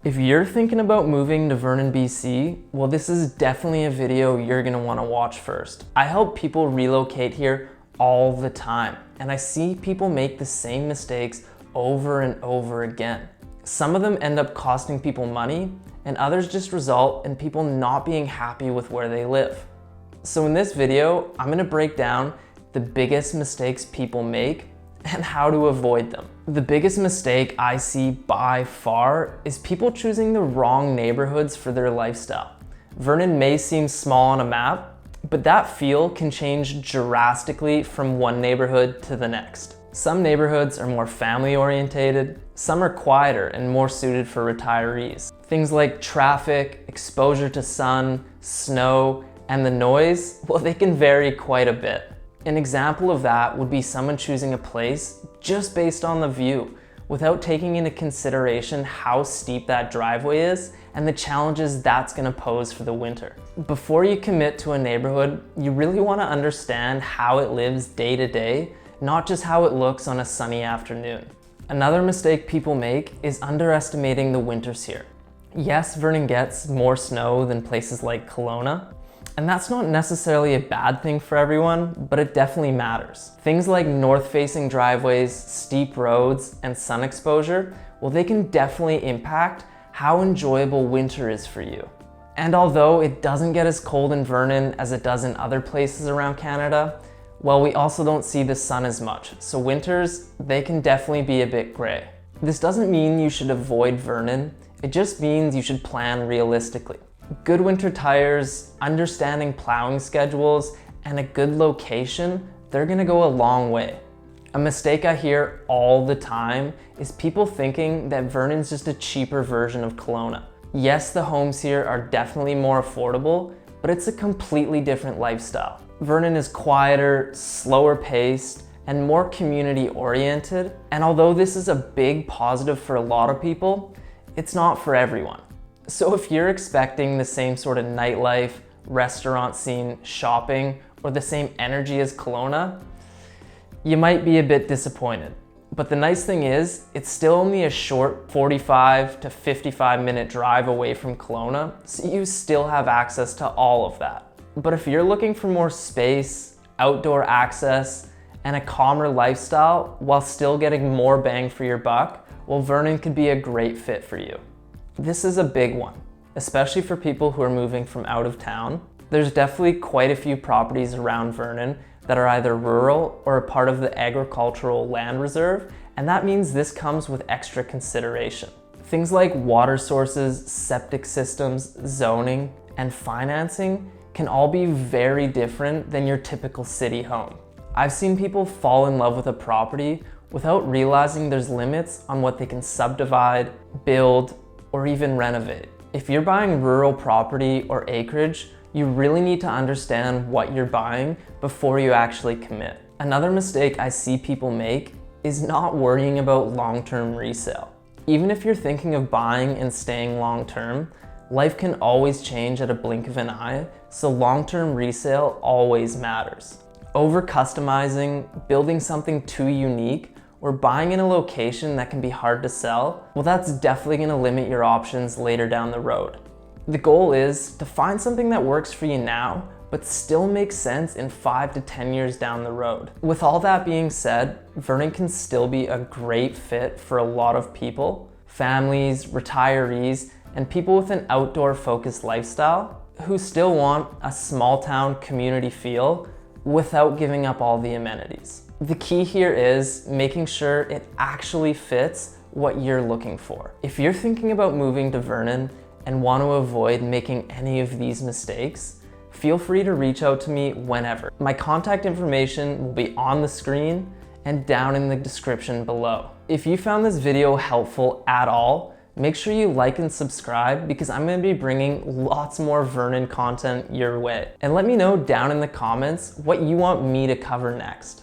If you're thinking about moving to Vernon, BC, well, this is definitely a video you're gonna wanna watch first. I help people relocate here all the time, and I see people make the same mistakes over and over again. Some of them end up costing people money, and others just result in people not being happy with where they live. So in this video, I'm gonna break down the biggest mistakes people make and how to avoid them. The biggest mistake I see by far is people choosing the wrong neighborhoods for their lifestyle. Vernon may seem small on a map, but that feel can change drastically from one neighborhood to the next. Some neighborhoods are more family orientated, some are quieter and more suited for retirees. Things like traffic, exposure to sun, snow, and the noise, well, they can vary quite a bit. An example of that would be someone choosing a place just based on the view, without taking into consideration how steep that driveway is and the challenges that's gonna pose for the winter. Before you commit to a neighborhood, you really wanna understand how it lives day to day, not just how it looks on a sunny afternoon. Another mistake people make is underestimating the winters here. Yes, Vernon gets more snow than places like Kelowna, and that's not necessarily a bad thing for everyone, but it definitely matters. Things like north-facing driveways, steep roads, and sun exposure, well, they can definitely impact how enjoyable winter is for you. And although it doesn't get as cold in Vernon as it does in other places around Canada, well, we also don't see the sun as much, so winters, they can definitely be a bit gray. This doesn't mean you should avoid Vernon, it just means you should plan realistically. Good winter tires, understanding plowing schedules, and a good location, they're gonna go a long way. A mistake I hear all the time is people thinking that Vernon's just a cheaper version of Kelowna. Yes, the homes here are definitely more affordable, but it's a completely different lifestyle. Vernon is quieter, slower paced, and more community oriented. And although this is a big positive for a lot of people, it's not for everyone. So if you're expecting the same sort of nightlife, restaurant scene, shopping, or the same energy as Kelowna, you might be a bit disappointed. But the nice thing is, it's still only a short 45 to 55 minute drive away from Kelowna, so you still have access to all of that. But if you're looking for more space, outdoor access, and a calmer lifestyle while still getting more bang for your buck, well, Vernon could be a great fit for you. This is a big one, especially for people who are moving from out of town. There's definitely quite a few properties around Vernon that are either rural or a part of the agricultural land reserve, and that means this comes with extra consideration. Things like water sources, septic systems, zoning, and financing can all be very different than your typical city home. I've seen people fall in love with a property without realizing there's limits on what they can subdivide, build, or even renovate. If you're buying rural property or acreage, you really need to understand what you're buying before you actually commit. Another mistake I see people make is not worrying about long-term resale. Even if you're thinking of buying and staying long-term, life can always change at a blink of an eye, so long-term resale always matters. Over-customizing, building something too unique, or buying in a location that can be hard to sell, well, that's definitely gonna limit your options later down the road. The goal is to find something that works for you now, but still makes sense in 5 to 10 years down the road. With all that being said, Vernon can still be a great fit for a lot of people, families, retirees, and people with an outdoor focused lifestyle who still want a small town community feel without giving up all the amenities. The key here is making sure it actually fits what you're looking for. If you're thinking about moving to Vernon and want to avoid making any of these mistakes, feel free to reach out to me whenever. My contact information will be on the screen and down in the description below. If you found this video helpful at all, make sure you like and subscribe because I'm going to be bringing lots more Vernon content your way. And let me know down in the comments what you want me to cover next.